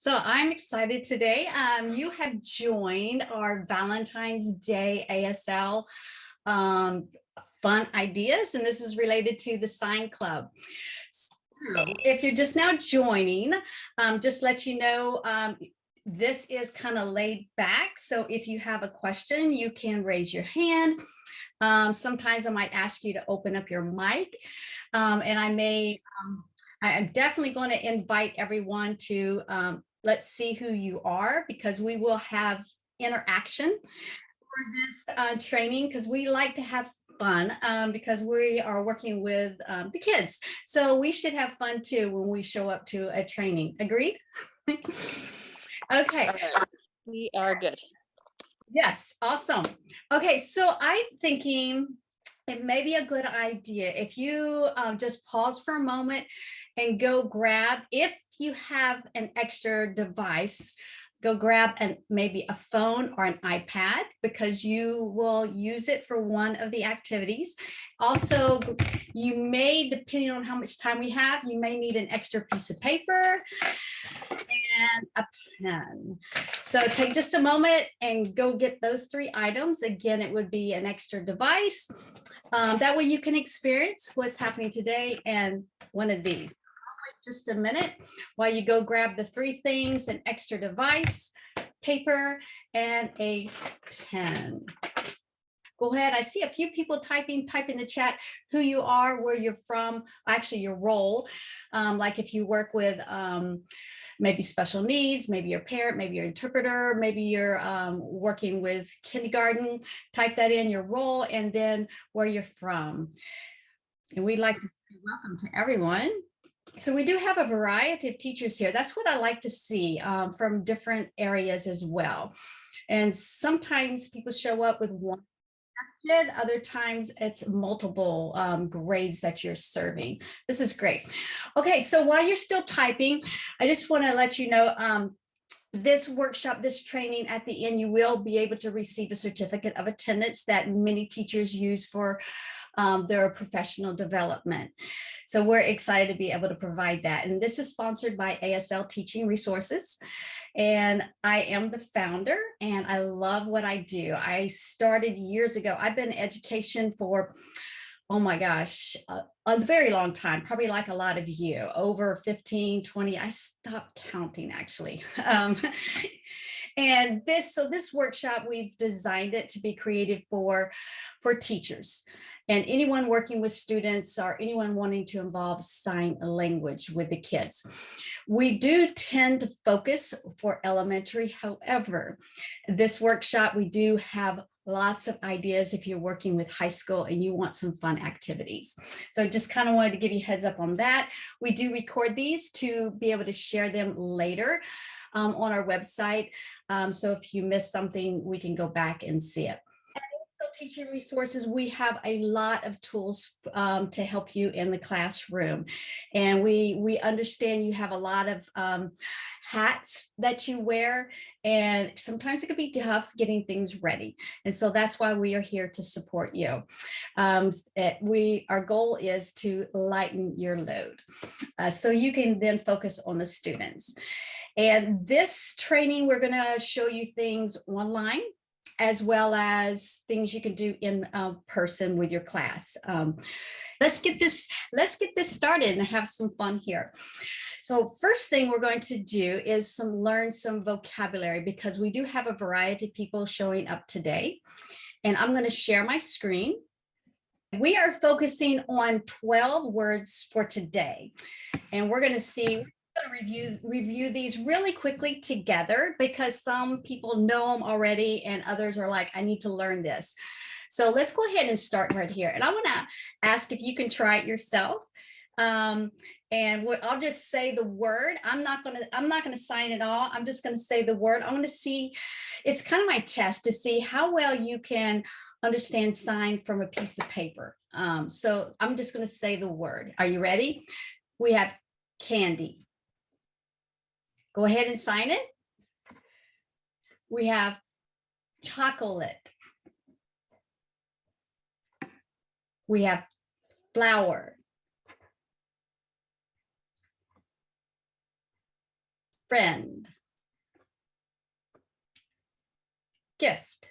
So I'm excited today. You have joined our Valentine's Day ASL um, fun ideas, and this is related to the Sign Club. So if you're just now joining, just let you know, this is kind of laid back. So if you have a question, you can raise your hand. Sometimes I might ask you to open up your mic, and I'm definitely going to invite everyone to let's see who you are, because we will have interaction for this training, because we like to have fun, because we are working with the kids. So we should have fun too when we show up to a training. Agreed? Okay. We are good. Yes, awesome. Okay, so I'm thinking it may be a good idea if you just pause for a moment and go grab, if you have an extra device, go grab maybe a phone or an iPad, because you will use it for one of the activities. Also, you may, depending on how much time we have, you may need an extra piece of paper and a pen. So take just a moment and go get those 3 items. Again, it would be an extra device. That way you can experience what's happening today and one of these. Wait just a minute while you go grab the 3 things: an extra device, paper, and a pen. Go ahead. I see a few people typing. Type in the chat who you are, where you're from, actually your role. Like if you work with maybe special needs, maybe your parent, maybe your interpreter, maybe you're working with kindergarten, type that in, your role, and then where you're from. And we'd like to say welcome to everyone. So we do have a variety of teachers here. That's what I like to see, from different areas as well. And sometimes people show up with one kid, other times it's multiple grades that you're serving. This is great. Okay, so while you're still typing, I just want to let you know, this workshop, this training, at the end, you will be able to receive a certificate of attendance that many teachers use for their professional development. So we're excited to be able to provide that. And this is sponsored by ASL Teaching Resources. And I am the founder, and I love what I do. I started years ago. I've been in education for, oh my gosh, a very long time, probably like a lot of you, over 15, 20, I stopped counting actually. And this workshop, we've designed it to be created for teachers and anyone working with students, or anyone wanting to involve sign language with the kids. We do tend to focus for elementary. However, this workshop, we do have lots of ideas if you're working with high school and you want some fun activities. So just kind of wanted to give you a heads up on that. We do record these to be able to share them later on our website. So if you miss something, we can go back and see it. Teaching resources, we have a lot of tools to help you in the classroom, and we understand you have a lot of hats that you wear, and sometimes it can be tough getting things ready, and so that's why we are here to support you. Our goal is to lighten your load, so you can then focus on the students. And this training, we're going to show you things online, as well as things you can do in person with your class. Let's get this started and have some fun here. So first thing we're going to do is learn some vocabulary, because we do have a variety of people showing up today. And I'm going to share my screen. We are focusing on 12 words for today. And we're going to see, review these really quickly together, because some people know them already and others are like, I need to learn this. So let's go ahead and start right here. And I want to ask if you can try it yourself. And I'll just say the word. I'm not going to sign it all. I'm just going to say the word. I want to see, it's kind of my test to see how well you can understand sign from a piece of paper. So I'm just going to say the word. Are you ready? We have candy. Go ahead and sign it. We have chocolate. We have flower. friend, gift,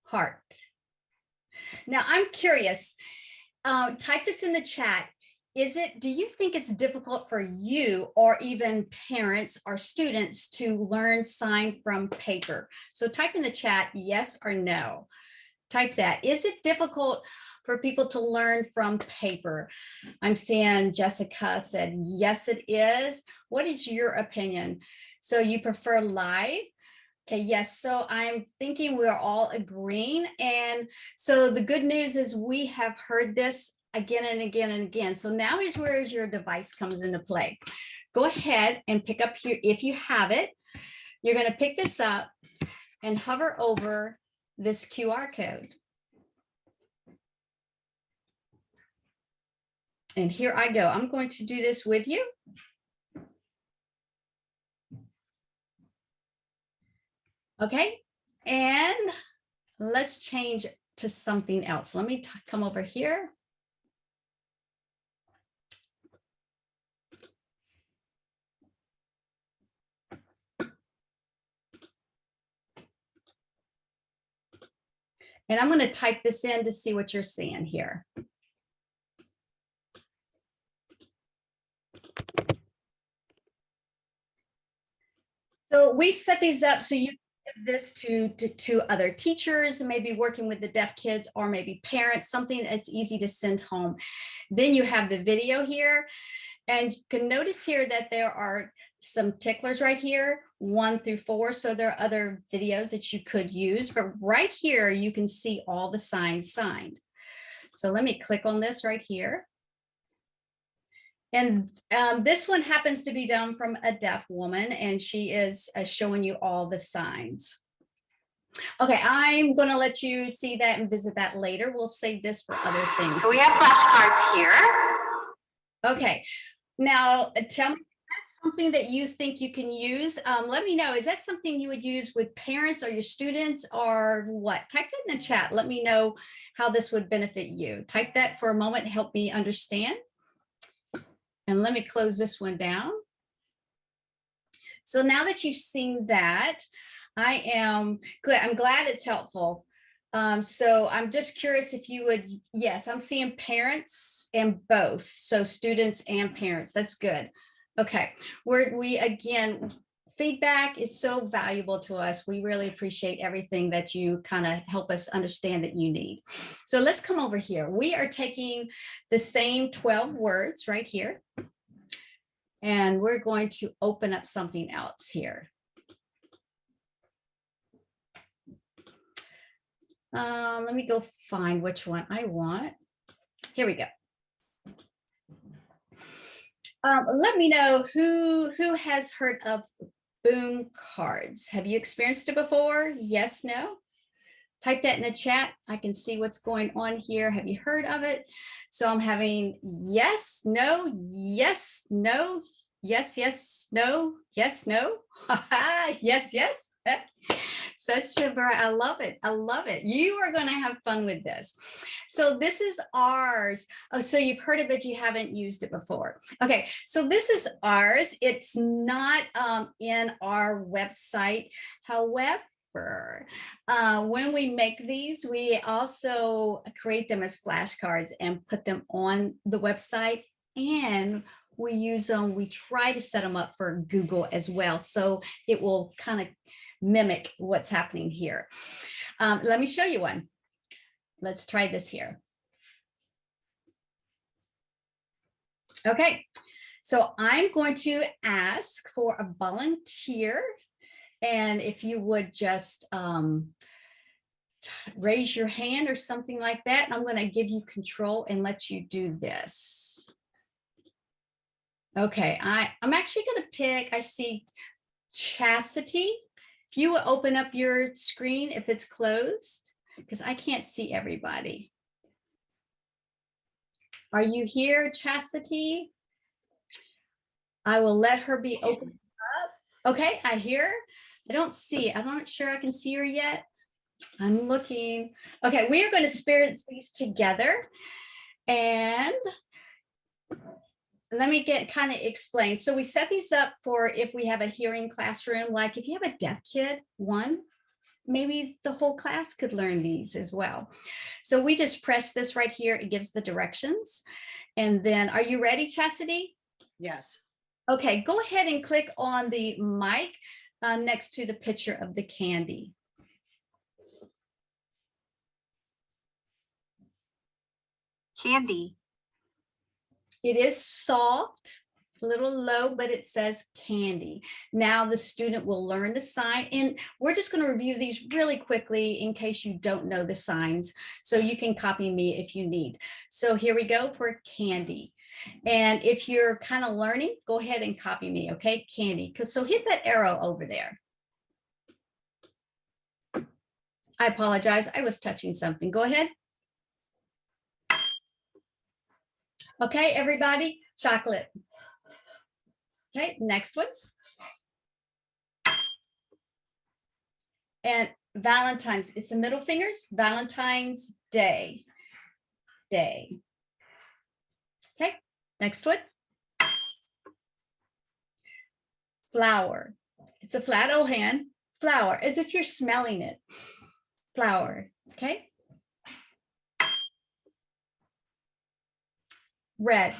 heart. Now I'm curious, type this in the chat. Do you think it's difficult for you or even parents or students to learn sign from paper? So type in the chat, yes or no. Type that. Is it difficult for people to learn from paper? I'm seeing Jessica said, yes, it is. What is your opinion? So you prefer live? Okay, yes, so I'm thinking we're all agreeing. And so the good news is we have heard this again and again and again. So now is where your device comes into play. Go ahead and pick up here, if you have it, you're gonna pick this up and hover over this QR code. And here I go. I'm going to do this with you. Okay, and let's change to something else. Let me come over here. And I'm going to type this in to see what you're seeing here. So we've set these up so you give this to other teachers, maybe working with the deaf kids or maybe parents, something that's easy to send home. Then you have the video here. And you can notice here that there are some ticklers right here, 1 through 4. So there are other videos that you could use, but right here, you can see all the signs signed. So let me click on this right here. And this one happens to be done from a deaf woman, and she is showing you all the signs. Okay, I'm going to let you see that and visit that later. We'll save this for other things. So we have flashcards here. Okay, now tell me if that's something that you think you can use. Let me know, is that something you would use with parents or your students or what? Type that in the chat. Let me know how this would benefit you. Type that for a moment, help me understand. And let me close this one down. So now that you've seen that, I am glad, I'm glad it's helpful. So I'm just curious if you would, yes, I'm seeing parents and both. So students and parents, that's good. Okay, again, feedback is so valuable to us. We really appreciate everything that you kind of help us understand that you need. So let's come over here. We are taking the same 12 words right here, and we're going to open up something else here. Let me go find which one I want. Here we go. Let me know who has heard of boom cards. Have you experienced it before? Yes, no? Type that in the chat. I can see what's going on here. Have you heard of it? So I'm having yes, no, yes, no, yes, yes, no, yes, no, yes, yes. Such a variety. I love it. I love it. You are going to have fun with this. So this is ours. Oh, so you've heard of it, you haven't used it before. Okay, so this is ours. It's not in our website. However, when we make these, we also create them as flashcards and put them on the website, and we use them, we try to set them up for Google as well. So it will kind of mimic what's happening here. Let me show you one. Let's try this here. Okay, so I'm going to ask for a volunteer. And if you would just raise your hand or something like that, and I'm going to give you control and let you do this. Okay, I'm actually going to pick, I see Chastity. If you will open up your screen, if it's closed, because I can't see everybody. Are you here, Chastity? I will let her be opened up. Okay, I hear. I don't see. I'm not sure I can see her yet. I'm looking. Okay, we are going to experience these together. And let me get kind of explain. So we set these up for if we have a hearing classroom, like if you have a deaf kid, one, maybe the whole class could learn these as well. So we just press this right here. It gives the directions. And then, are you ready, Chastity? Yes. Okay, go ahead and click on the mic next to the picture of the candy. Candy. It is soft, a little low, but it says candy. Now the student will learn the sign, and we're just going to review these really quickly in case you don't know the signs, so you can copy me if you need. So here we go for candy. And if you're kind of learning, go ahead and copy me, okay? Candy. So hit that arrow over there. I apologize. I was touching something. Go ahead. Okay, everybody, chocolate. Okay, next one. And Valentine's, it's the middle fingers, Valentine's Day. Day. Okay, next one. Flower. It's a flat O hand, flower, as if you're smelling it. Flower, okay? Red,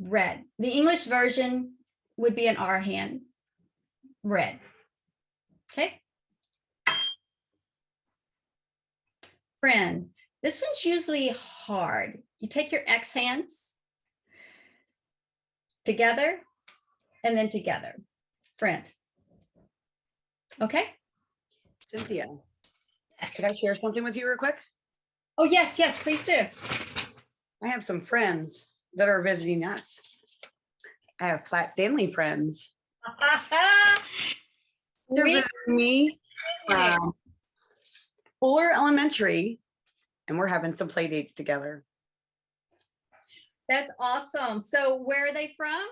red. The English version would be an R hand, red, okay? Friend, this one's usually hard. You take your X hands together and then together, friend, okay? Cynthia, Yes. could I share something with you real quick? Oh, yes, yes, please do. I have some friends that are visiting us. I have flat family friends. They're visiting me from Fuller Elementary, and we're having some play dates together. That's awesome. So where are they from?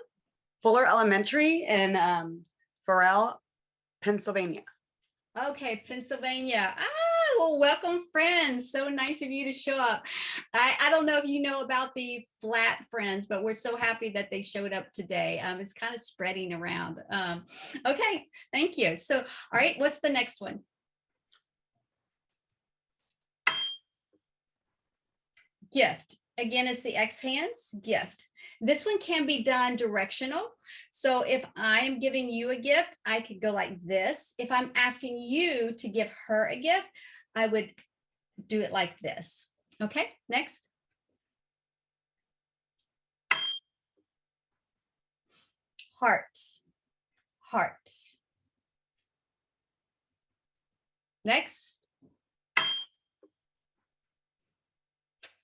Fuller Elementary in Farrell, Pennsylvania. Okay, Pennsylvania. Well, welcome, friends. So nice of you to show up. I don't know if you know about the flat friends, but we're so happy that they showed up today. It's kind of spreading around. Okay, thank you. So, all right, what's the next one? Gift. Again, it's the X hands, gift. This one can be done directional. So if I'm giving you a gift, I could go like this. If I'm asking you to give her a gift, I would do it like this. Okay, next. Heart, heart. Next.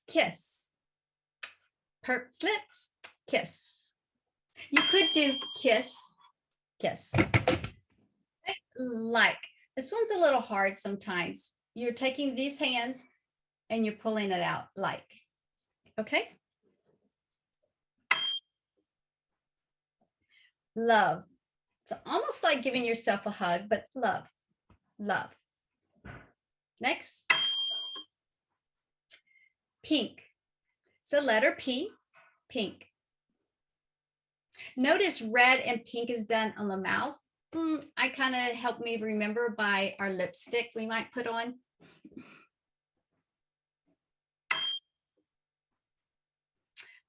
Kiss. Pursed lips, kiss. You could do kiss, kiss. Like, this one's a little hard sometimes. You're taking these hands and you're pulling it out like, okay? Love. It's almost like giving yourself a hug, but love, love. Next. Pink. So letter P, pink. Notice red and pink is done on the mouth. I kind of help me remember by our lipstick we might put on.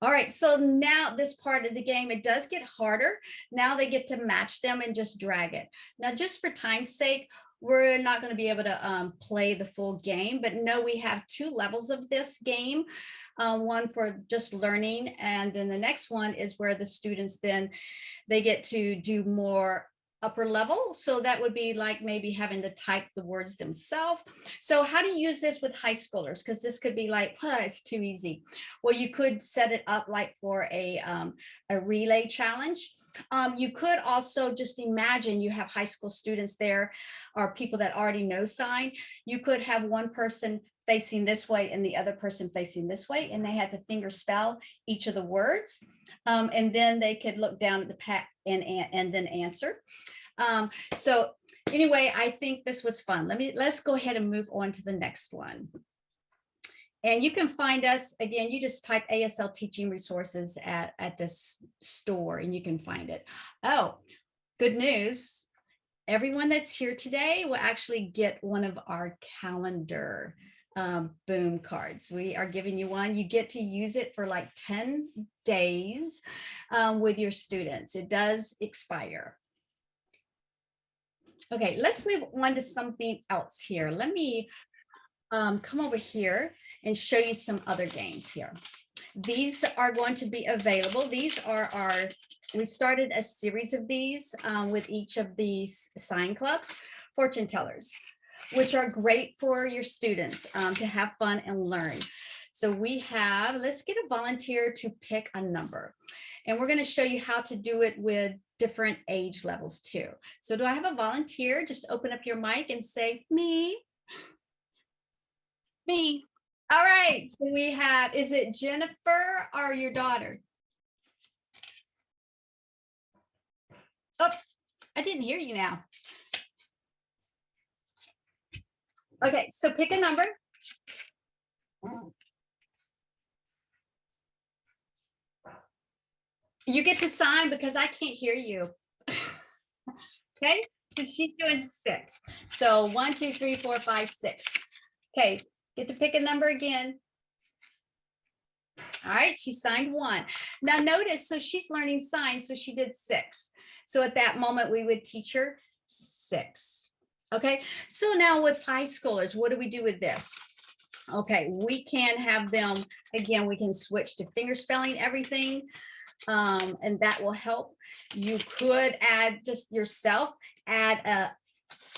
All right, so now this part of the game, it does get harder. Now they get to match them and just drag it. Now, just for time's sake, we're not going to be able to play the full game, but no, we have 2 levels of this game. One for just learning, and then the next one is where the students then they get to do more upper level. So that would be like maybe having to type the words themselves. So how do you use this with high schoolers? Because this could be like, it's too easy. Well, you could set it up like for a relay challenge. You could also just imagine you have high school students there or people that already know sign. You could have one person facing this way and the other person facing this way, and they had to finger spell each of the words, and then they could look down at the pad and then answer. So anyway, I think this was fun. Let's go ahead and move on to the next one. And you can find us, again, you just type ASL teaching resources at this store and you can find it. Oh, good news. Everyone that's here today will actually get one of our calendar boom cards. We are giving you one. You get to use it for like 10 days with your students. It does expire. Okay, let's move on to something else here. Let me come over here and show you some other games here. These are going to be available. These are we started a series of these with each of these sign clubs, fortune tellers, which are great for your students to have fun and learn. So we have, let's get a volunteer to pick a number. And we're going to show you how to do it with different age levels too. So do I have a volunteer? Just open up your mic and say, me. Me. All right, so we have, is it Jennifer or your daughter? Oh, I didn't hear you now. Okay, so pick a number. You get to sign because I can't hear you. Okay, so she's doing 6. So 1, 2, 3, 4, 5, 6. Okay, get to pick a number again. All right, she signed 1. Now notice, so she's learning signs, so she did 6. So at that moment, we would teach her 6. Okay, so now with high schoolers, what do we do with this? Okay, we can have them, again, we can switch to finger spelling everything, and that will help. You could add just yourself,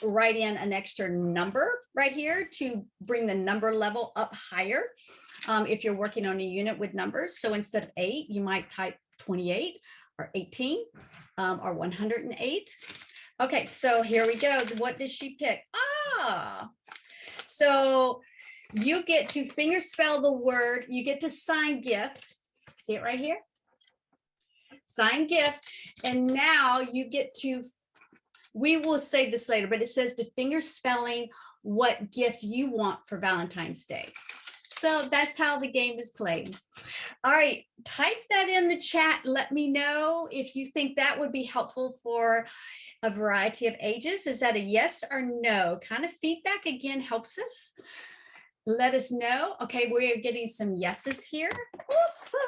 write in an extra number right here to bring the number level up higher. If you're working on a unit with numbers, so instead of 8, you might type 28 or 18 or 108. Okay, so here we go. What does she pick? So you get to finger spell the word, you get to sign gift. See it right here? Sign gift. And now you get to, we will save this later, but it says to finger spelling what gift you want for Valentine's Day. So that's how the game is played. All right, type that in the chat. Let me know if you think that would be helpful for a variety of ages. Is that a yes or no? Kind of feedback again helps us. Let us know. Okay, we're getting some yeses here. Awesome.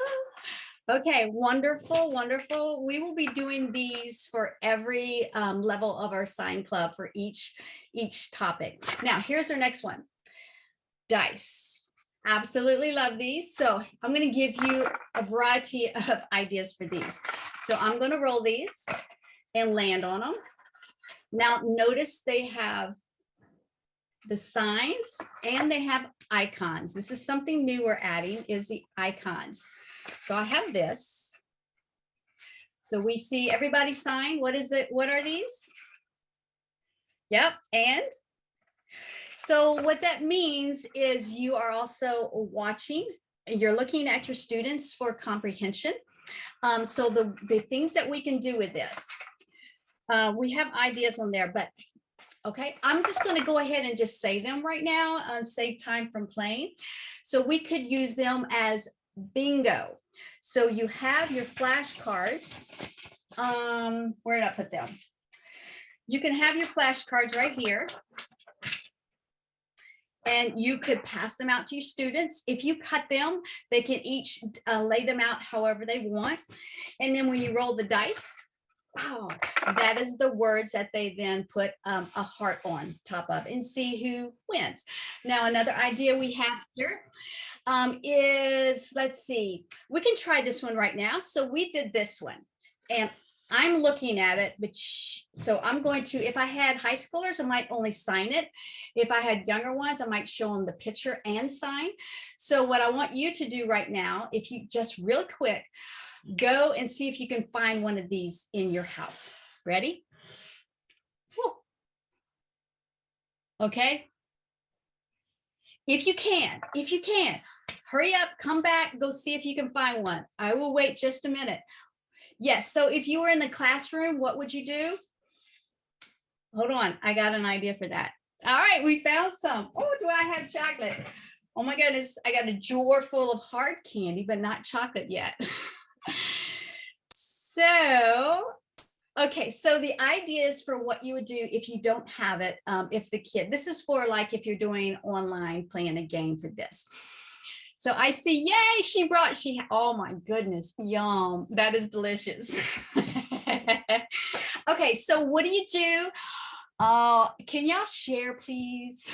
Okay, wonderful, wonderful. We will be doing these for every level of our sign club for each topic. Now, here's our next one. Dice. Absolutely love these. So I'm going to give you a variety of ideas for these. So I'm going to roll these and land on them. Now, notice they have the signs and they have icons. This is something new we're adding, is the icons. So I have this. So we see everybody sign. What is it? What are these? Yep. And so what that means is you are also watching, you're looking at your students for comprehension. So the things that we can do with this, we have ideas on there, but okay, I'm just going to go ahead and just say them right now and save time from playing. So we could use them as bingo. So you have your flashcards. Where did I put them? You can have your flashcards right here. And you could pass them out to your students. If you cut them, they can each lay them out however they want. And then when you roll the dice, wow, that is the words that they then put a heart on top of and see who wins. Now, another idea we have here is, let's see, we can try this one right now. So we did this one and I'm looking at it, but so I'm going to, if I had high schoolers, I might only sign it. If I had younger ones, I might show them the picture and sign. So what I want you to do right now, if you just real quick, go and see if you can find one of these in your house. Ready? Woo. Okay. If you can, hurry up, come back, go see if you can find one. I will wait just a minute. Yes, so if you were in the classroom, what would you do? Hold on, I got an idea for that. All right, we found some. Oh, do I have chocolate? Oh my goodness, I got a drawer full of hard candy, but not chocolate yet. So, okay, so the idea is for what you would do if you don't have it, if the kid, this is for like if you're doing online, playing a game for this. So I see, yay, oh my goodness, yum, that is delicious. Okay, so what do you do? Can y'all share, please?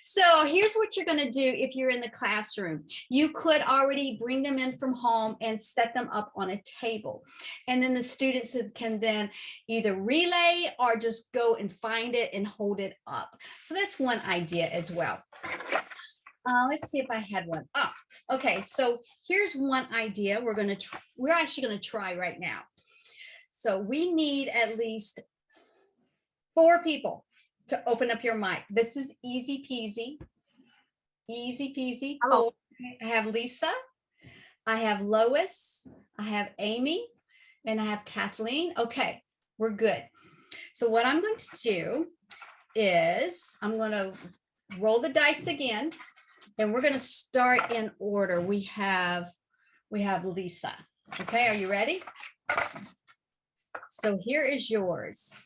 So here's what you're going to do if you're in the classroom. You could already bring them in from home and set them up on a table. And then the students can then either relay or just go and find it and hold it up. So that's one idea as well. Let's see if I had one. Oh, okay. So here's one idea we're actually going to try right now. So we need at least 4 people to open up your mic. This is easy peasy. Easy peasy. Oh. I have Lisa, I have Lois, I have Amy, and I have Kathleen. Okay, we're good. So what I'm going to do is I'm going to roll the dice again, and we're going to start in order. We have Lisa. Okay, are you ready? So here is yours.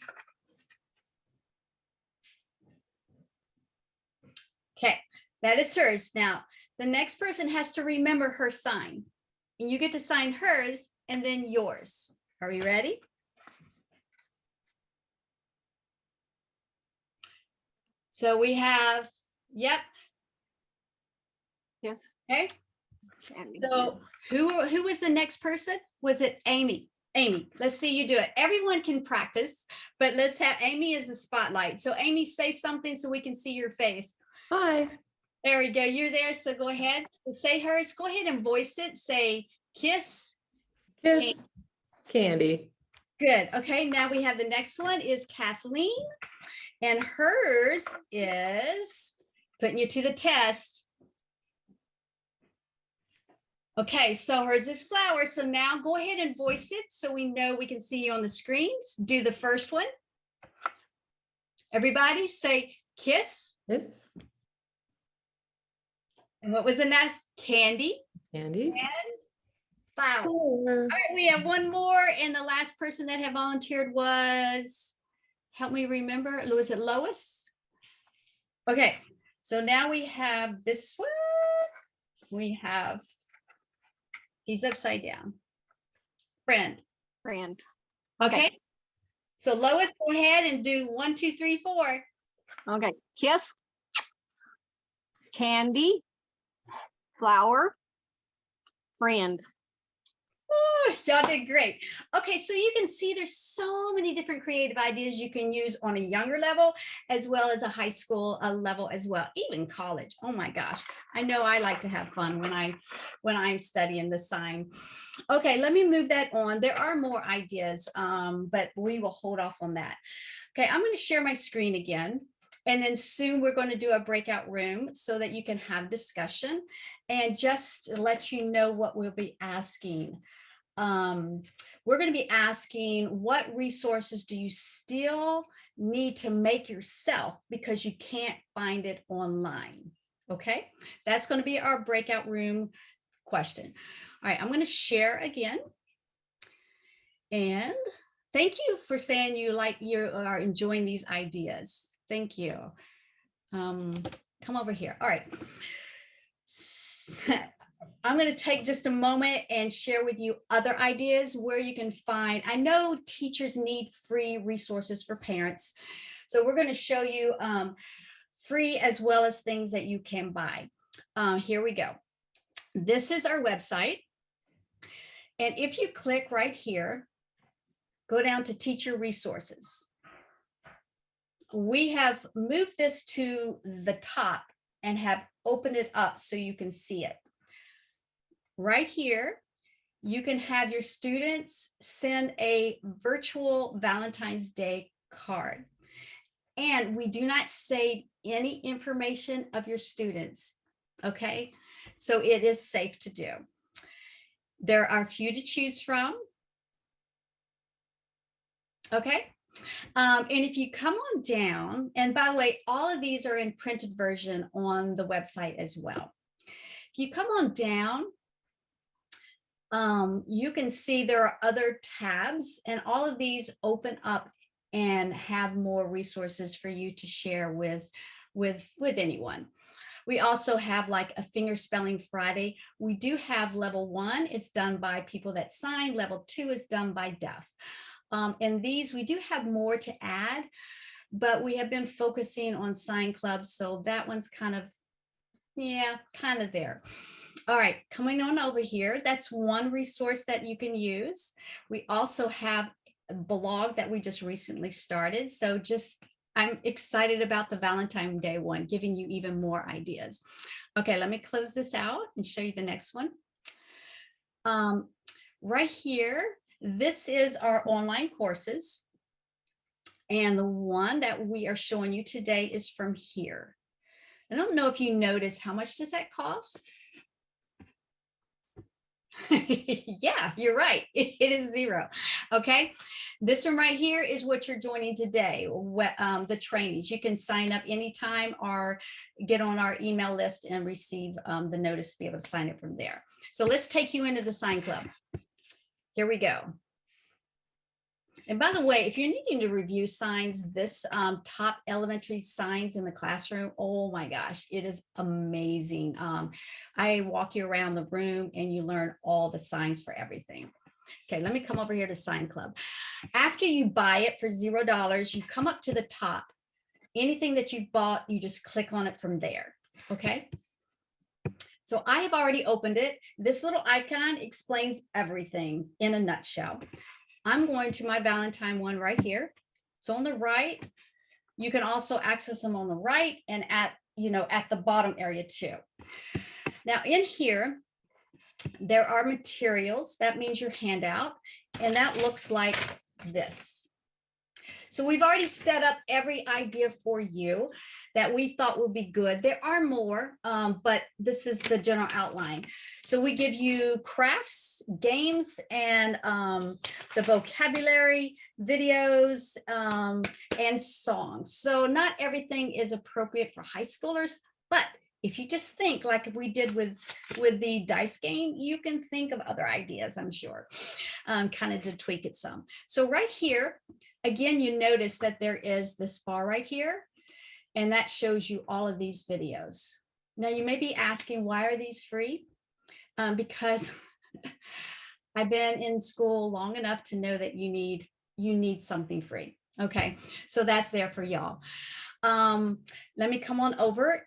Okay, that is hers. Now, the next person has to remember her sign, and you get to sign hers and then yours. Are you ready? So we have, yep. Yes. Okay. So who was the next person? Was it Amy? Amy, let's see you do it. Everyone can practice, but let's have Amy as the spotlight. So Amy, say something so we can see your face. Hi. There we go. You're there. So go ahead. So say hers. Go ahead and voice it. Say kiss. Kiss. Candy. Good. Okay. Now we have the next one is Kathleen. And hers is putting you to the test. Okay, so hers is flower. So now go ahead and voice it so we know we can see you on the screens. Do the first one. Everybody say kiss. Kiss. And what was the next? Candy. Candy. And flower. Flower. All right, we have one more. And the last person that had volunteered was, help me remember, was it Lois? Okay, so now we have this one. We have, he's upside down. Friend. Friend. Okay. So Lois, go ahead and do 1, 2, 3, 4. Okay. Kiss. Candy. Flower. Friend. Oh, y'all did great. Okay, so you can see there's so many different creative ideas you can use on a younger level as well as a high school level as well, even college. Oh my gosh, I know I like to have fun when I'm studying the sign. Okay, let me move that on. There are more ideas, but we will hold off on that. Okay, I'm going to share my screen again. And then soon we're going to do a breakout room so that you can have discussion and just let you know what we'll be asking. We're going to be asking what resources do you still need to make yourself because you can't find it online. Okay, that's going to be our breakout room question. All right, I'm going to share again. And thank you for saying you are enjoying these ideas. Thank you. Come over here. All right. I'm going to take just a moment and share with you other ideas where you can find. I know teachers need free resources for parents. So we're going to show you free as well as things that you can buy. Here we go. This is our website. And if you click right here, go down to teacher resources. We have moved this to the top and have opened it up so you can see it. Right here, you can have your students send a virtual Valentine's Day card. And we do not save any information of your students, okay? So it is safe to do. There are a few to choose from. Okay, And if you come on down, and by the way, all of these are in printed version on the website as well. If you come on down, you can see there are other tabs, and all of these open up and have more resources for you to share with anyone. We also have like a finger spelling Friday. We do have level 1, it's done by people that sign. Level 2 is done by deaf. And these, we do have more to add, but we have been focusing on sign clubs. So that one's kind of, yeah, kind of there. All right, coming on over here, that's one resource that you can use. We also have a blog that we just recently started. So I'm excited about the Valentine Day one, giving you even more ideas. Okay, let me close this out and show you the next one. Right here, this is our online courses. And the one that we are showing you today is from here. I don't know if you notice, how much does that cost? Yeah, you're right. It is $0. Okay. This one right here is what you're joining today, the trainings. You can sign up anytime or get on our email list and receive the notice to be able to sign it from there. So let's take you into the sign club. Here we go. And by the way, if you're needing to review signs, this top elementary signs in the classroom, oh my gosh, it is amazing. I walk you around the room and you learn all the signs for everything. Okay, let me come over here to Sign Club. After you buy it for $0, you come up to the top. Anything that you've bought, you just click on it from there, okay? So I have already opened it. This little icon explains everything in a nutshell. I'm going to my Valentine one right here. It's on the right. You can also access them on the right and at the bottom area too. Now in here, there are materials. That means your handout, and that looks like this. So we've already set up every idea for you that we thought would be good. There are more, but this is the general outline. So we give you crafts, games, and the vocabulary, videos, and songs. So not everything is appropriate for high schoolers, but if you just think like we did with the dice game, you can think of other ideas, I'm sure, kind of to tweak it some. So right here, again, you notice that there is this bar right here, and that shows you all of these videos. Now you may be asking, why are these free? Because I've been in school long enough to know that you need something free. Okay, so that's there for y'all. Let me come on over.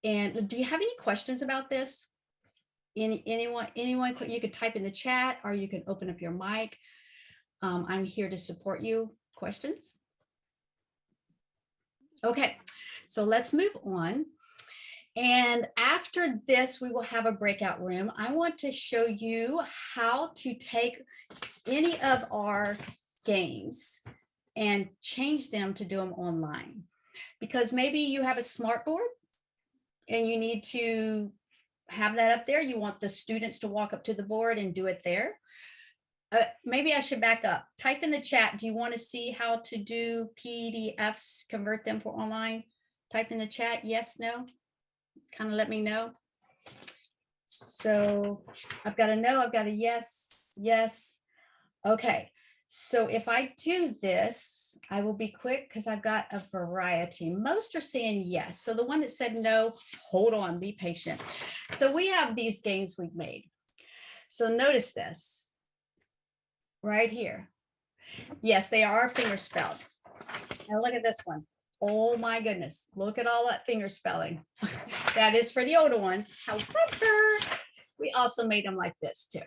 And do you have any questions about this? Anyone, you could type in the chat or you can open up your mic. I'm here to support you. Questions? Okay, so let's move on. And after this, we will have a breakout room. I want to show you how to take any of our games and change them to do them online. Because maybe you have a smart board and you need to have that up there. You want the students to walk up to the board and do it there. Maybe I should back up. Type in the chat. Do you want to see how to do PDFs, convert them for online? Type in the chat. Yes, no. Kind of let me know. So I've got a no, I've got a yes, yes. Okay. So if I do this, I will be quick because I've got a variety. Most are saying yes. So the one that said no, hold on, be patient. So we have these games we've made. So notice this right here. Yes, they are finger spelled. Now look at this one. Oh my goodness, look at all that finger spelling. That is for the older ones. However, we also made them like this too.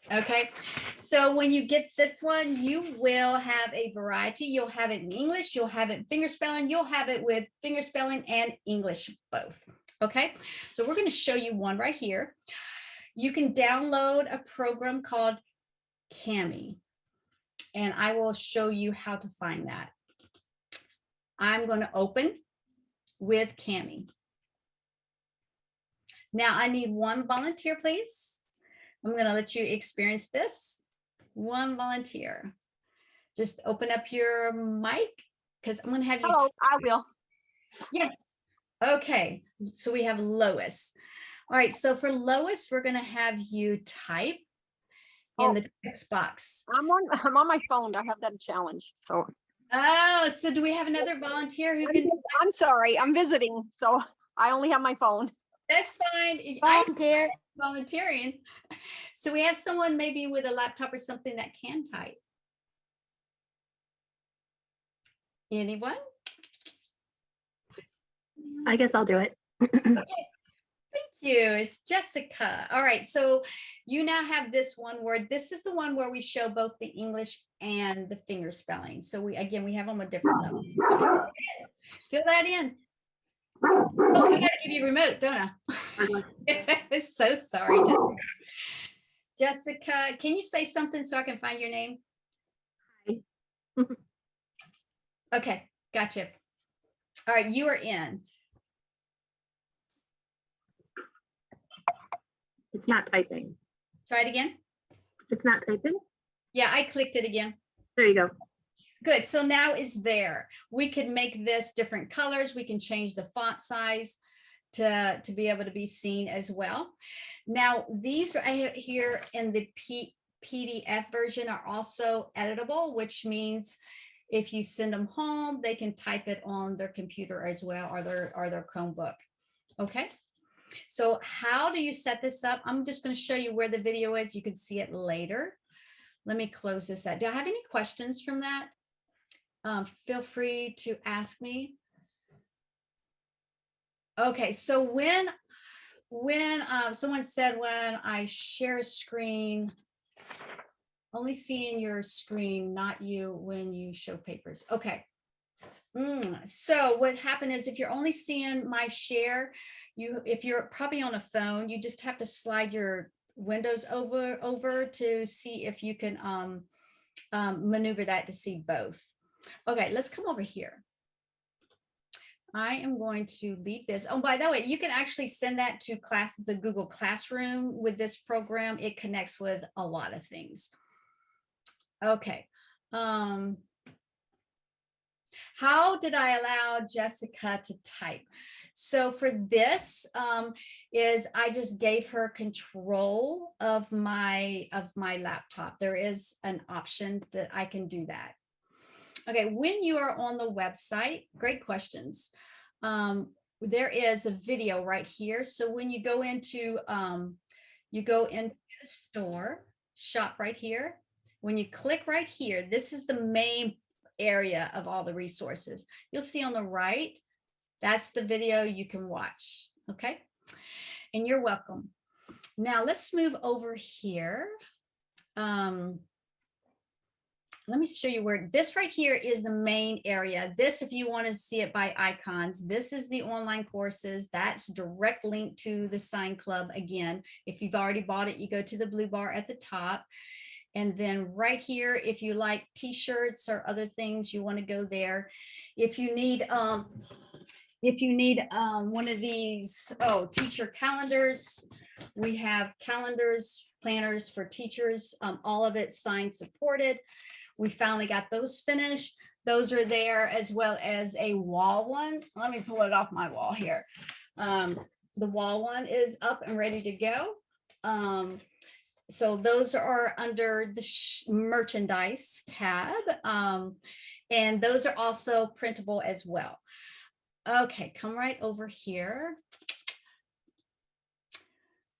Okay, so when you get this one, you will have a variety. You'll have it in English, you'll have it in finger spelling, you'll have it with finger spelling and English both. Okay, so we're going to show you one right here. You can download a program called Cami, and I will show you how to find that. I'm going to open with Cami. Now I need one volunteer, please. I'm going to let you experience this. One volunteer. just open up your mic because I'm going to have you. Hello, I will. Yes. Okay. So we have Lois. All right. So for Lois, we're going to have you type in the text box. I'm on my phone. I have that challenge. So Oh, so do we have another volunteer who can? I'm sorry. I'm visiting. So I only have my phone. That's fine. Volunteer. Volunteering. So we have someone maybe with a laptop or something that can type. Anyone? I guess I'll do it. Thank you. It's Jessica. All right. So you now have this one word. This is the one where we show both the English and the finger spelling. So we have them at different levels. Okay. Fill that in. Oh, I gotta give you a remote, don't I? So sorry, Jessica. Jessica, can you say something so I can find your name? Hi. Okay, gotcha. All right, you are in. It's not typing. Try it again. It's not typing. Yeah, I clicked it again. There you go. Good. So now it's there. We can make this different colors. We can change the font size to be able to be seen as well. Now, these I have here in the PDF version are also editable, which means if you send them home, they can type it on their computer as well, or their Chromebook. Okay. So how do you set this up? I'm just going to show you where the video is. You can see it later. Let me close this out. Do I have any questions from that? Feel free to ask me. Okay, so when someone said when I share a screen, only seeing your screen, not you when you show papers. Okay. So what happened is if you're only seeing my share, if you're probably on a phone, you just have to slide your windows over to see if you can maneuver that to see both. Okay, let's come over here. I am going to leave this. Oh, by the way, you can actually send that to the Google Classroom with this program. It connects with a lot of things. Okay. How did I allow Jessica to type? So for this is I just gave her control of my laptop. There is an option that I can do that. Okay, when you are on the website, great questions. There is a video right here. So when you go into the store, shop right here. When you click right here, this is the main area of all the resources. You'll see on the right, that's the video you can watch. Okay, and you're welcome. Now let's move over here. Let me show you where this right here is the main area. This, if you want to see it by icons, this is the online courses. That's direct link to the Sign Club. Again, if you've already bought it, you go to the blue bar at the top. And then right here, if you like t-shirts or other things, you want to go there. If you need one of these, teacher calendars, we have calendars, planners for teachers, all of it signed, supported. We finally got those finished. Those are there, as well as a wall one. Let me pull it off my wall here. The wall one is up and ready to go. So those are under the merchandise tab. And those are also printable as well. Okay, come right over here.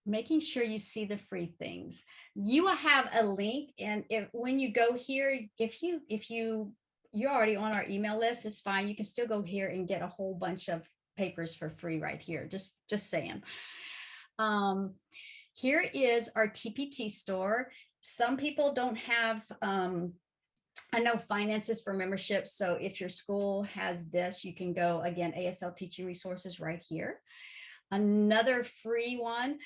Making sure you see the free things. You will have a link, and when you go here, if you're already on our email list, it's fine. You can still go here and get a whole bunch of papers for free right here. Just saying. Here is our TPT store. Some people don't have I know finances for memberships. So if your school has this, you can go again, ASL teaching resources right here. Another free one.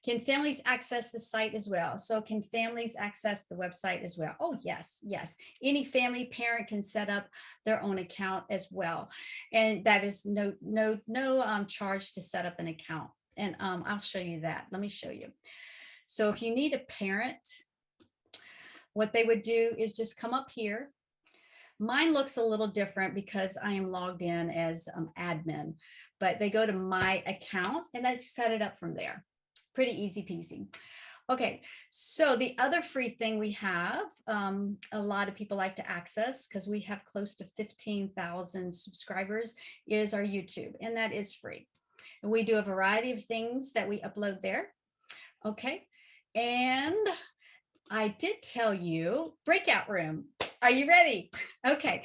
Can families access the site as well? So can families access the website as well? Oh, yes, yes. Any family parent can set up their own account as well. And that is no charge to set up an account. And I'll show you that. Let me show you. So if you need a parent, what they would do is just come up here Mine looks a little different because I am logged in as admin, but they go to my account and I set it up from there. Pretty easy peasy. Okay, so the other free thing we have, a lot of people like to access because we have close to 15,000 subscribers, is our YouTube, and that is free. And we do a variety of things that we upload there. Okay, and I did tell you breakout room. Are you ready? Okay,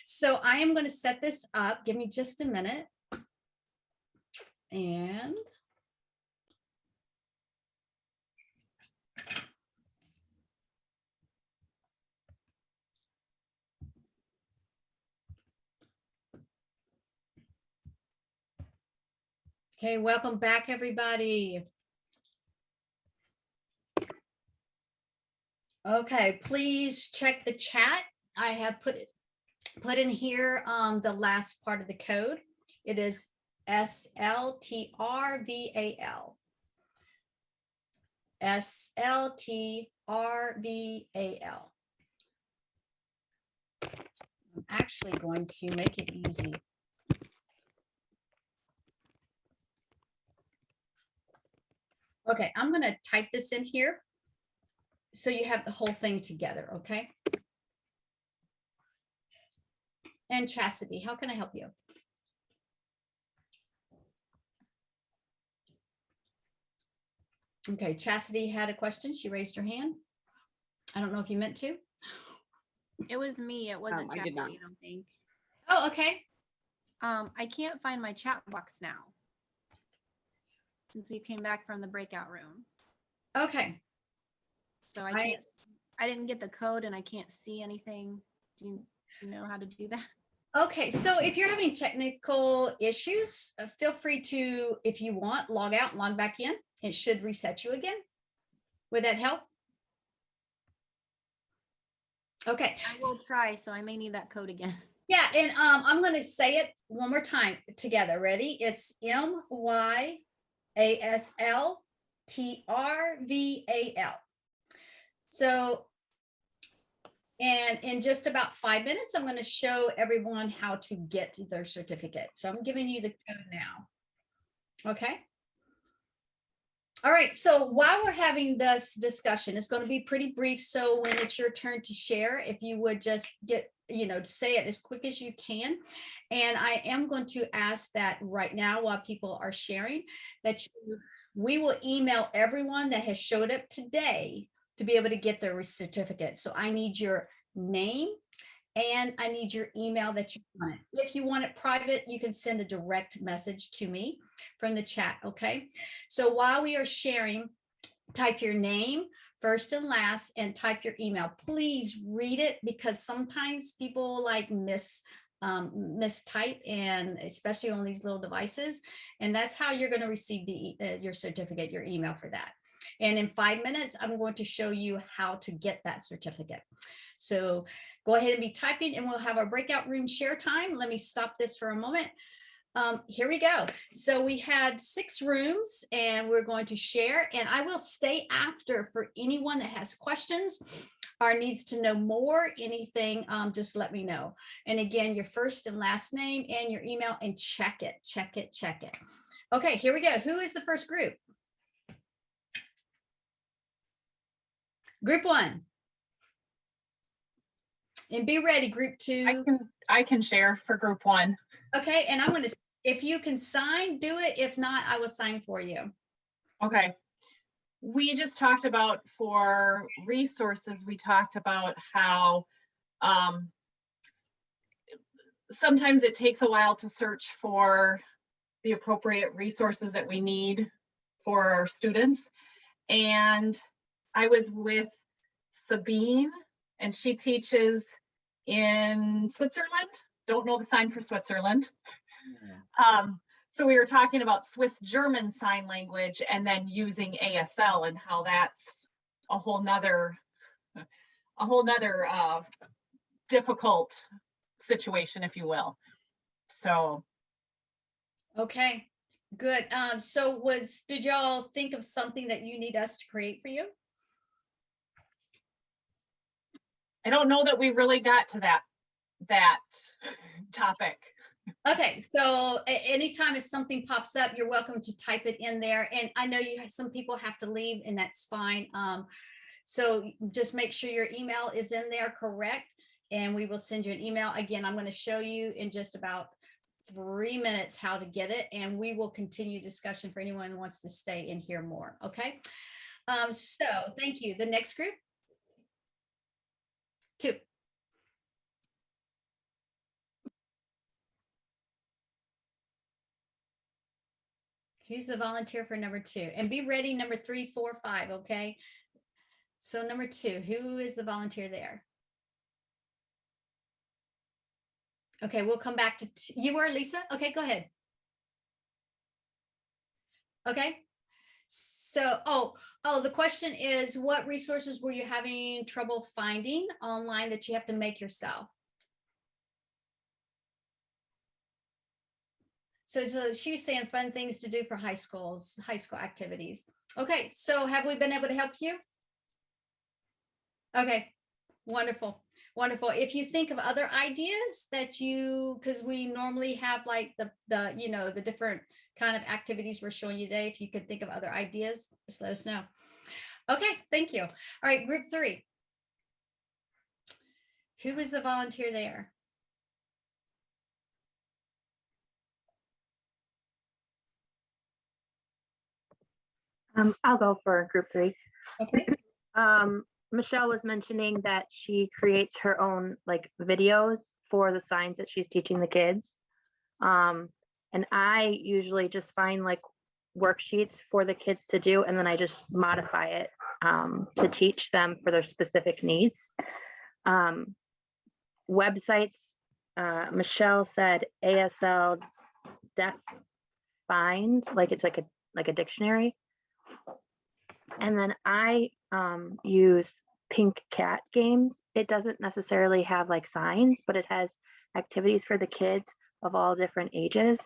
so I am going to set this up. Give me just a minute. And okay, welcome back, everybody. Okay, please check the chat. I have put in here the last part of the code. It is SLTRVAL. SLTRVAL. I'm actually going to make it easy. Okay, I'm going to type this in here so you have the whole thing together, okay? And Chastity, how can I help you? Okay, Chastity had a question. She raised her hand. I don't know if you meant to. It was me. It wasn't I Chastity, did not. I don't think. Oh, okay. I can't find my chat box now since we came back from the breakout room. Okay. So I didn't get the code and I can't see anything. Do you know how to do that? Okay, so if you're having technical issues, feel free to, if you want, log out and log back in. It should reset you again. Would that help? Okay. I will try, so I may need that code again. Yeah, and I'm going to say it one more time together. Ready? It's MYASLTRVAL. So, and in just about 5 minutes, I'm going to show everyone how to get their certificate. So I'm giving you the code now. Okay. All right. So while we're having this discussion, it's going to be pretty brief. So when it's your turn to share, if you would just get, say it as quick as you can. And I am going to ask that right now while people are sharing that we will email everyone that has showed up today to be able to get their certificate. So I need your name and I need your email that you want it. If you want it private, you can send a direct message to me from the chat, okay? So while we are sharing, type your name first and last and type your email. Please read it because sometimes people like mistype, and especially on these little devices, and that's how you're going to receive your certificate, your email for that. And in 5 minutes, I'm going to show you how to get that certificate. So go ahead and be typing and we'll have our breakout room share time. Let me stop this for a moment. Here we go. So we had 6 rooms and we're going to share, and I will stay after for anyone that has questions or needs to know more, anything, just let me know. And again, your first and last name and your email, and check it. Okay, here we go. Who is the first group? Group 1. And be ready, group 2. I can share for group 1. Okay, and I'm going to, if you can sign, do it. If not, I will sign for you. Okay. We just talked about for resources, we talked about how sometimes it takes a while to search for the appropriate resources that we need for our students. And I was with Sabine, and she teaches in Switzerland. Don't know the sign for Switzerland. So we were talking about Swiss German sign language and then using ASL and how that's a whole nother difficult situation, if you will. So. Okay, good. So did y'all think of something that you need us to create for you? I don't know that we really got to that that topic. Okay, so anytime if something pops up, you're welcome to type it in there. And I know some people have to leave, and that's fine. So just make sure your email is in there correct, and we will send you an email. Again, I'm going to show you in just about 3 minutes how to get it, and we will continue discussion for anyone who wants to stay and hear more. Okay. So thank you. The next group. 2. Who's the volunteer for number 2? And be ready, number 3, 4, 5, okay? So number 2, who is the volunteer there? Okay, we'll come back to you were Lisa. Okay, go ahead. Okay. So, the question is, what resources were you having trouble finding online that you have to make yourself? So she's saying fun things to do for high school activities. Okay, so have we been able to help you? Okay, wonderful. Wonderful. If you think of other ideas that because we normally have like the different kind of activities we're showing you today, if you could think of other ideas, just let us know. Okay, thank you. All right, group 3. Who is the volunteer there? I'll go for group 3. Okay. Michelle was mentioning that she creates her own like videos for the signs that she's teaching the kids. And I usually just find like worksheets for the kids to do, and then I just modify it to teach them for their specific needs. Websites, Michelle said ASL Deaf Find, like it's like a dictionary. And then I use Pink Cat Games. It doesn't necessarily have like signs, but it has activities for the kids of all different ages.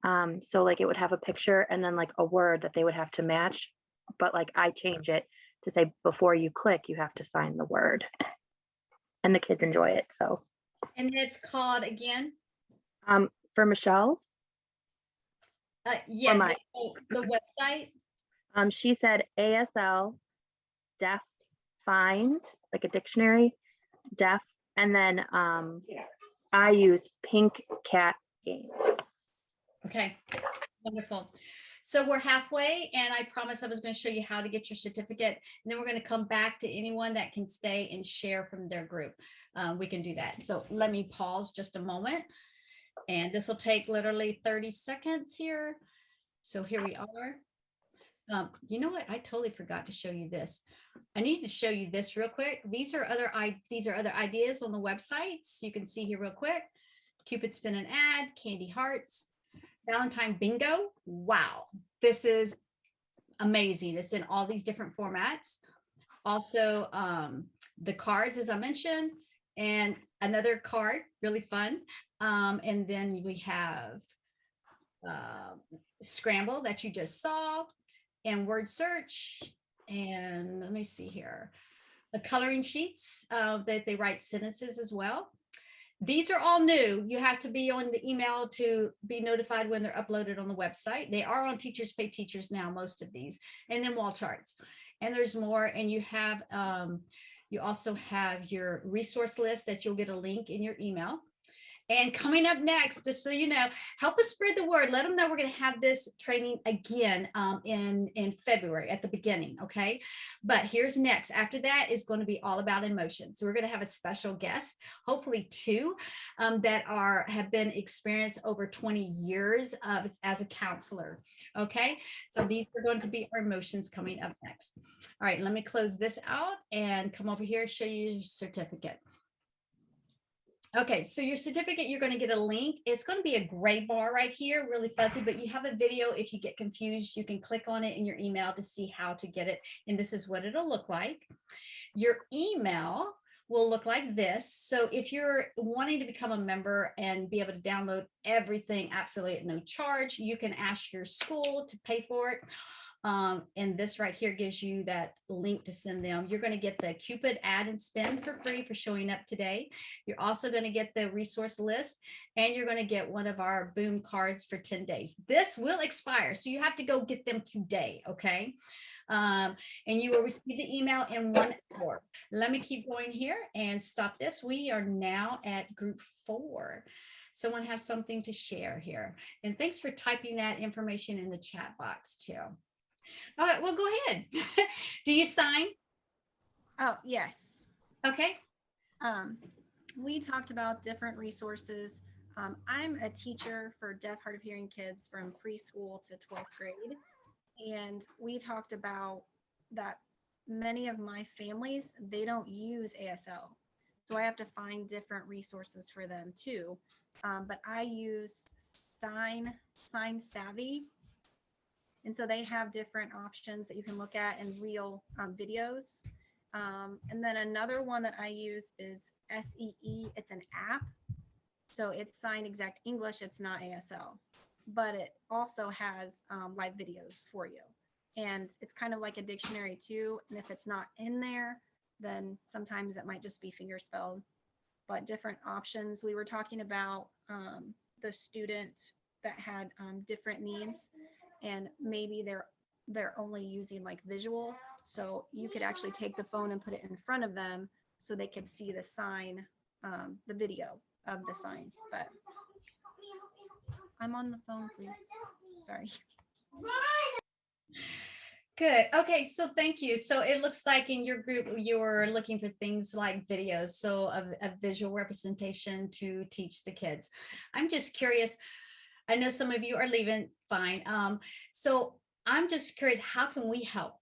So like it would have a picture and then like a word that they would have to match, but like I change it to say before you click, you have to sign the word. And the kids enjoy it. So. And it's called again? For Michelle's. Yeah, the website. She said ASL Deaf Find, like a dictionary, deaf, and then I use Pink Cat Games. Okay, wonderful. So we're halfway, and I promised I was going to show you how to get your certificate, and then we're going to come back to anyone that can stay and share from their group. We can do that. So let me pause just a moment, and this will take literally 30 seconds here. So here we are. You know what? I totally forgot to show you this. I need to show you this real quick. These are other ideas on the websites. You can see here real quick. Cupid spin an ad, candy hearts, Valentine bingo. Wow, this is amazing. It's in all these different formats. Also, the cards, as I mentioned, and another card, really fun. And then we have Scramble that you just saw, and word search, and let me see here, the coloring sheets that they write sentences as well. These are all new. You have to be on the email to be notified when they're uploaded on the website. They are on Teachers Pay Teachers now, most of these, and then wall charts. And there's more. And you have, you also have your resource list that you'll get a link in your email. And coming up next, just so you know, help us spread the word. Let them know we're going to have this training again in February at the beginning, okay? But here's next. After that is going to be all about emotion. So we're going to have a special guest, hopefully 2, that have been experienced over 20 years as a counselor, okay? So these are going to be our emotions coming up next. All right, let me close this out and come over here and show you your certificate. Okay, so your certificate, you're going to get a link. It's going to be a gray bar right here, really fuzzy, but you have a video. If you get confused, you can click on it in your email to see how to get it. And this is what it'll look like. Your email will look like this. So if you're wanting to become a member and be able to download everything absolutely at no charge, you can ask your school to pay for it. And this right here gives you that link to send them. You're going to get the Cupid Add and Spend for free for showing up today. You're also going to get the resource list, and you're going to get one of our Boom cards for 10 days. This will expire, so you have to go get them today, okay? And you will receive the email in 1 hour. Let me keep going here and stop this. We are now at group 4. Someone have something to share here. And thanks for typing that information in the chat box too. All right, well, go ahead. Do you sign? Oh, yes. Okay. We talked about different resources. I'm a teacher for deaf, hard of hearing kids from preschool to 12th grade. And we talked about that many of my families, they don't use ASL. So I have to find different resources for them too. But I use Sign Savvy. And so they have different options that you can look at in real videos. And then another one that I use is SEE. It's an app. So it's Sign Exact English. It's not ASL, but it also has live videos for you. And it's kind of like a dictionary too. And if it's not in there, then sometimes it might just be fingerspelled, but different options. We were talking about the student that had different needs, and maybe they're only using like visual. So you could actually take the phone and put it in front of them so they could see the sign, the video of the sign. But I'm on the phone, please. Sorry. Good. Okay, so thank you. So it looks like in your group, you're looking for things like videos, so a visual representation to teach the kids. I'm just curious. I know some of you are leaving, fine. So I'm just curious, how can we help?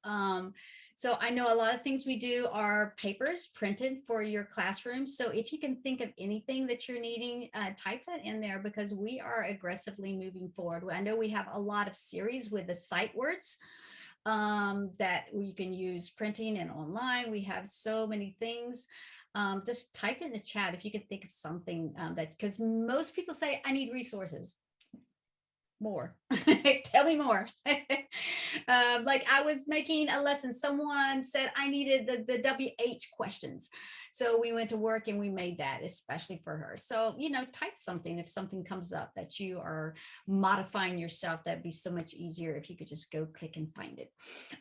So I know a lot of things we do are papers printed for your classroom. So if you can think of anything that you're needing, type that in there, because we are aggressively moving forward. I know we have a lot of series with the sight words that you can use printing and online. We have so many things. Just type in the chat if you can think of something that, because most people say, I need resources. More. Tell me more. Like I was making a lesson, someone said I needed the WH questions, so we went to work and we made that especially for her. So type something if something comes up that you are modifying yourself. That'd be so much easier if you could just go click and find it.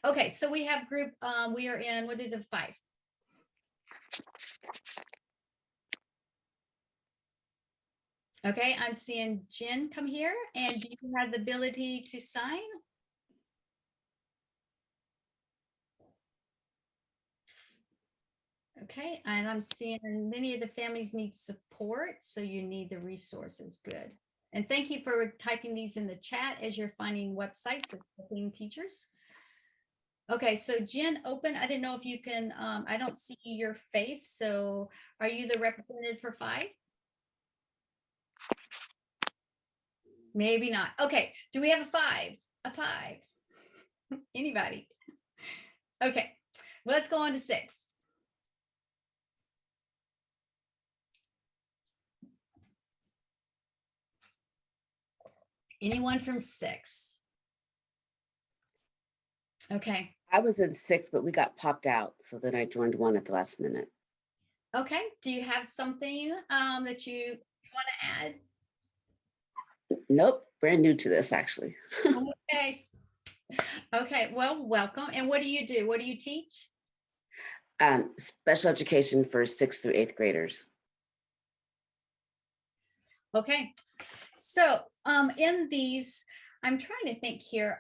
Okay, so we have group, we are in, what is the 5? Okay, I'm seeing Jen come here, and do you have the ability to sign? Okay, and I'm seeing many of the families need support, so you need the resources. Good. And thank you for typing these in the chat as you're finding websites that's helping teachers. Okay, so Jen, open. I didn't know if you can, I don't see your face, so are you the representative for 5? Maybe not. Okay. Do we have a 5? A 5? Anybody? Okay. Well, let's go on to 6. Anyone from 6? Okay. I was in 6, but we got popped out. So then I joined 1 at the last minute. Okay. Do you have something that you want to add? Nope. Brand new to this, actually. Okay. Okay. Well, welcome. And what do you do? What do you teach? Special education for 6th through 8th graders. Okay. So in these, I'm trying to think here.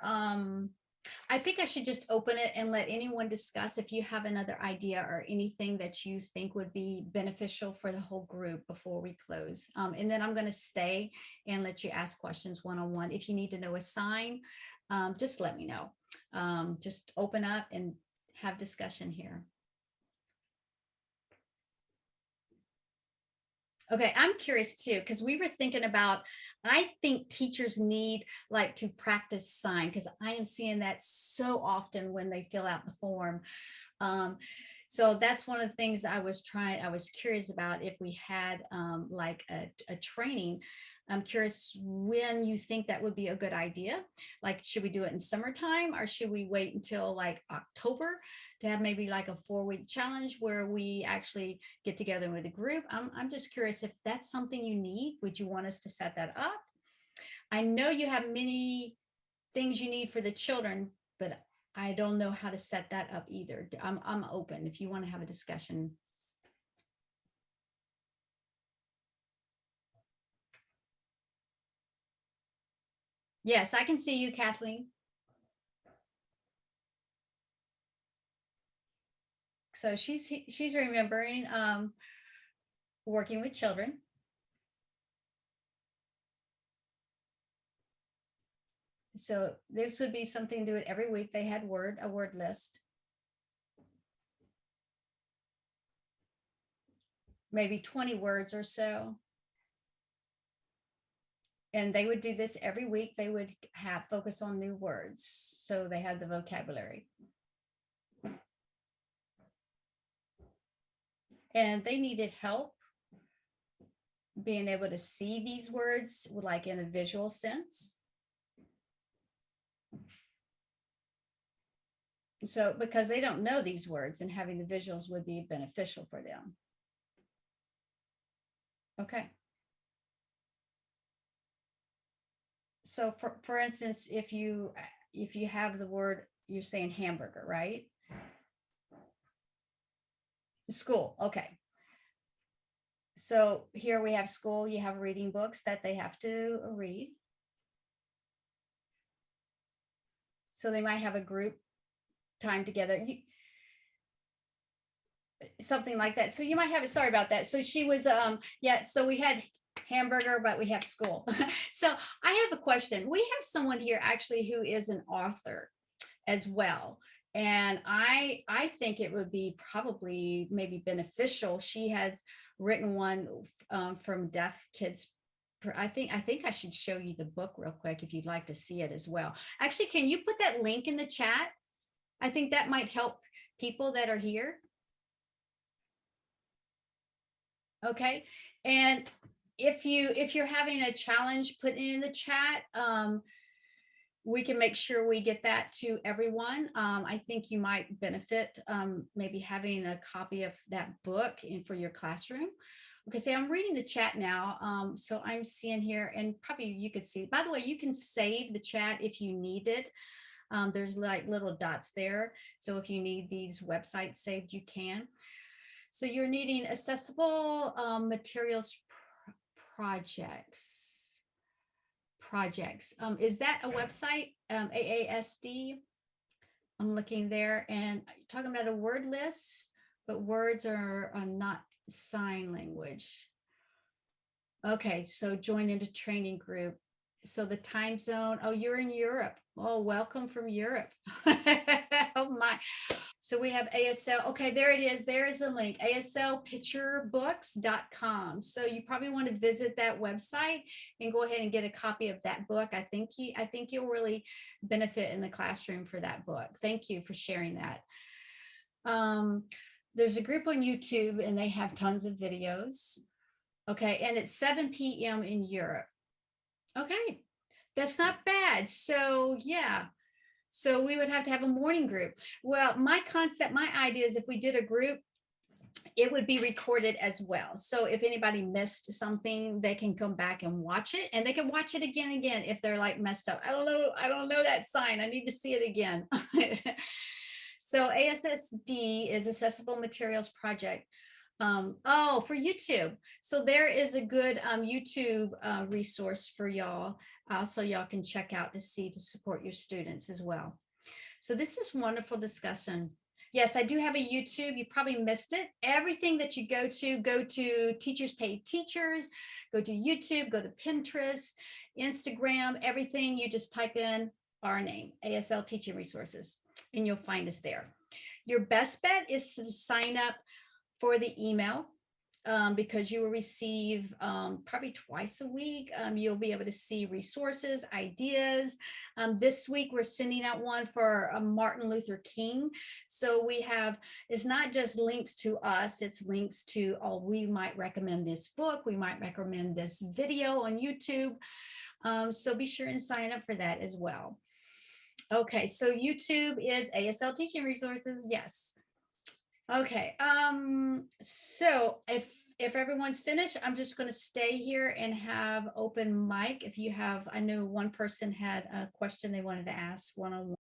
I think I should just open it and let anyone discuss if you have another idea or anything that you think would be beneficial for the whole group before we close. And then I'm going to stay and let you ask questions one-on-one. If you need to know a sign, just let me know. Just open up and have discussion here. Okay, I'm curious too, because we were thinking about, I think teachers need like to practice sign, because I am seeing that so often when they fill out the form. So that's one of the things I was curious about if we had like a training. I'm curious when you think that would be a good idea. Like, should we do it in summertime or should we wait until like October to have maybe like a 4-week challenge where we actually get together with a group? I'm just curious if that's something you need. Would you want us to set that up? I know you have many things you need for the children, but I don't know how to set that up either. I'm open if you want to have a discussion. Yes, I can see you, Kathleen. So she's remembering working with children. So this would be something to do it every week. They had a word list. Maybe 20 words or so. And they would do this every week. They would have focus on new words. So they had the vocabulary. And they needed help being able to see these words like in a visual sense. So because they don't know these words and having the visuals would be beneficial for them. Okay. So for instance, if you have the word, you're saying hamburger, right? School, okay. So here we have school, you have reading books that they have to read. So they might have a group time together. Something like that. So you might have it, sorry about that. So she was, yeah, so we had hamburger, but we have school. So I have a question. We have someone here actually who is an author as well. And I think it would be probably maybe beneficial. She has written one from deaf kids. I think I should show you the book real quick if you'd like to see it as well. Actually, can you put that link in the chat? I think that might help people that are here. Okay, and if you're having a challenge, put it in the chat. We can make sure we get that to everyone. I think you might benefit maybe having a copy of that book for your classroom. Okay, so I'm reading the chat now. So I'm seeing here, and probably you could see, by the way, you can save the chat if you need it. There's like little dots there. So if you need these websites saved, you can. So you're needing accessible materials projects. Is that a website, AASD? I'm looking there and talking about a word list, but words are not sign language. Okay, so join into training group. So the time zone, oh, you're in Europe. Oh, welcome from Europe. Oh my. So we have ASL. Okay, there it is. There is a link, aslpicturebooks.com. So you probably want to visit that website and go ahead and get a copy of that book. I think you'll really benefit in the classroom for that book. Thank you for sharing that. There's a group on YouTube and they have tons of videos. Okay, and it's 7 p.m. in Europe. Okay, that's not bad. So yeah. So we would have to have a morning group. Well, my idea is if we did a group, it would be recorded as well. So if anybody missed something, they can come back and watch it, and they can watch it again and again if they're like messed up. I don't know that sign. I need to see it again. So ASSD is Accessible Materials Project. Oh, for YouTube. So there is a good YouTube resource for y'all. So y'all can check out to support your students as well. So this is wonderful discussion. Yes, I do have a YouTube. You probably missed it. Everything that you go to Teachers Pay Teachers, go to YouTube, go to Pinterest, Instagram, everything. You just type in our name, ASL Teaching Resources, and you'll find us there. Your best bet is to sign up for the email because you will receive probably twice a week. You'll be able to see resources, ideas. This week, we're sending out one for Martin Luther King. So we have, it's not just links to us, it's links to, oh, we might recommend this book, we might recommend this video on YouTube. So be sure and sign up for that as well. Okay, so YouTube is ASL teaching resources, yes. Okay, so if everyone's finished, I'm just going to stay here and have open mic. If you have, I know one person had a question they wanted to ask one-on-one.